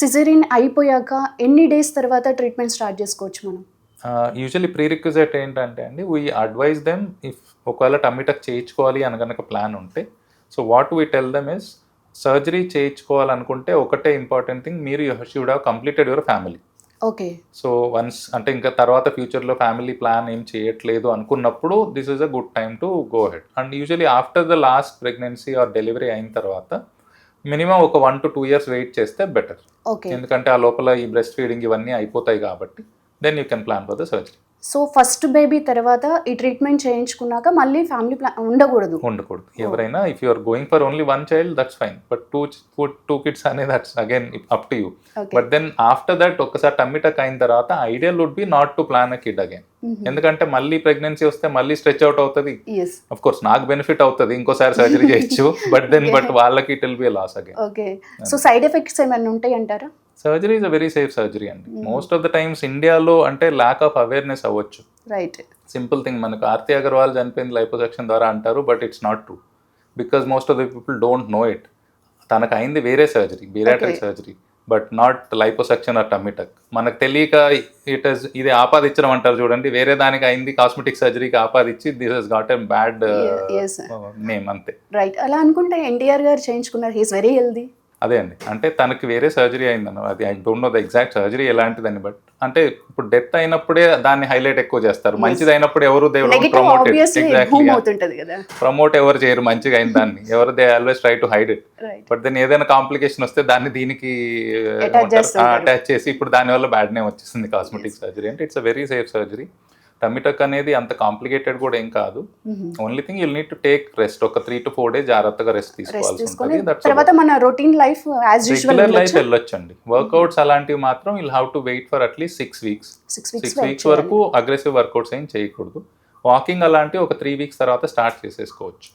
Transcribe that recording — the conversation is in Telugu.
సిజేరియన్ అయిపోయాక ఎన్ని డేస్ తర్వాత ట్రీట్మెంట్ స్టార్ట్ చేసుకోవచ్చు మనం? యూజువల్లీ ప్రీ రిక్విజైట్ ఏంటంటే అండి, వీ అడ్వైజ్ దెమ్ ఇఫ్ ఒకవేళ టమ్మీ టక్ చేయించుకోవాలి అని కనుక ప్లాన్ ఉంటే, so what we tell them is surgery చేయించుకోవాలనుకుంటే ఒకటే ఇంపార్టెంట్ థింగ్, మీరు should have completed your family. Okay. So once అంటే ఇంకా తర్వాత ఫ్యూచర్లో ఫ్యామిలీ ప్లాన్ ఏం చేయట్లేదు అనుకున్నప్పుడు this is a good time to go ahead. And usually after the last pregnancy or delivery అయిన తర్వాత మినిమం ఒక 1 to 2 years వెయిట్ చేస్తే బెటర్. ఓకే. ఎందుకంటే ఆ లోపల ఈ బ్రెస్ట్ ఫీడింగ్ ఇవన్నీ అయిపోతాయి కాబట్టి then you can plan for the surgery. So first baby తర్వాత ఈ ట్రీట్మెంట్ చేయించుకున్నాక మళ్ళీ ఫ్యామిలీ ప్లాన్ ఉండకూడదు? ఉండకూడదు. ఎవరైనా if you are going for only 1 child that's fine, but two kids అనేది that's again up to you. But then after that ఒకసారి టమ్మీ టక్ అయిన తర్వాత ideal would be not to plan a kid again. ఎందుకంటే మళ్ళీ ప్రెగ్నెన్సీ వస్తే మళ్ళీ స్ట్రెచ్ అవుట్ అవుతుంది. అఫ్ కోర్స్ నాకు బెనిఫిట్ అవుతుంది, ఇంకోసారి సర్జరీ చేయొచ్చు, బట్ వాళ్ళకి it will be loss again. Okay. So side effects ఏమైనా ఉంటాయి అంటారా? Surgery is a very safe surgery అండి. మోస్ట్ ఆఫ్ ద టైమ్స్ ఇండియాలో అంటే ల్యాక్ ఆఫ్ అవేర్నెస్ అవ్వచ్చు. రైట్. సింపుల్ థింగ్, మనకు ఆర్తి అగర్వాల్ చనిపోయింది లైపోసెక్షన్ ద్వారా అంటారు, but it's not true because most of the people don't know it. తనకు అయింది వేరే surgery, bariatric surgery, but not liposuction or tummy tuck. మనకు తెలియక ఇది ఆపాదించడం అంటారు చూడండి, వేరే దానికి అయింది కాస్మెటిక్ సర్జరీకి ఆపాదించి this has got a bad name అంతే. రైట్. అలా అనుకుంటే ఎన్టీఆర్ గారు చేయించుకున్నారు, హీస్ వెరీ హెల్దీ. అదే అండి, అంటే తనకి వేరే సర్జరీ అయిందన్న, అది I don't know the exact surgery ఎలాంటిదని, బట్ అంటే ఇప్పుడు డెత్ అయినప్పుడే దాన్ని హైలైట్ ఎక్కువ చేస్తారు. మంచిది అయినప్పుడు ఎవరు ప్రమోట్ ఎవరు చేయరు, మంచిగా అయిన దాన్ని ఎవరు they always try to hide it. But then ఏదైనా కాంప్లికేషన్ వస్తే దాన్ని దీనికి అటాచ్ చేసి ఇప్పుడు దానివల్ల బ్యాడ్ నేమ్ వచ్చేసింది కాస్మెటిక్ సర్జరీ. అంటే it's a very safe surgery. Tummy tuck అనేది అంత కాంప్లికేటెడ్ కూడా ఏం కాదు. Only thing you'll need to take rest. ఒక 3 to 4 days జాగ్రత్తగా రెస్ట్ తీసుకోవాల్సి ఉంటుంది. తర్వాత మన routine life as usual regular life వెళ్ళొచ్చండి. వర్కౌట్స్ అలాంటివి మాత్రం will have to wait for at least 6 weeks. 6 weeks వరకు అగ్రెసివ్ వర్కౌట్స్ ఏం చేయకూడదు. వాకింగ్ అలాంటివి ఒక 3 weeks తర్వాత స్టార్ట్ చేసేసుకోవచ్చు.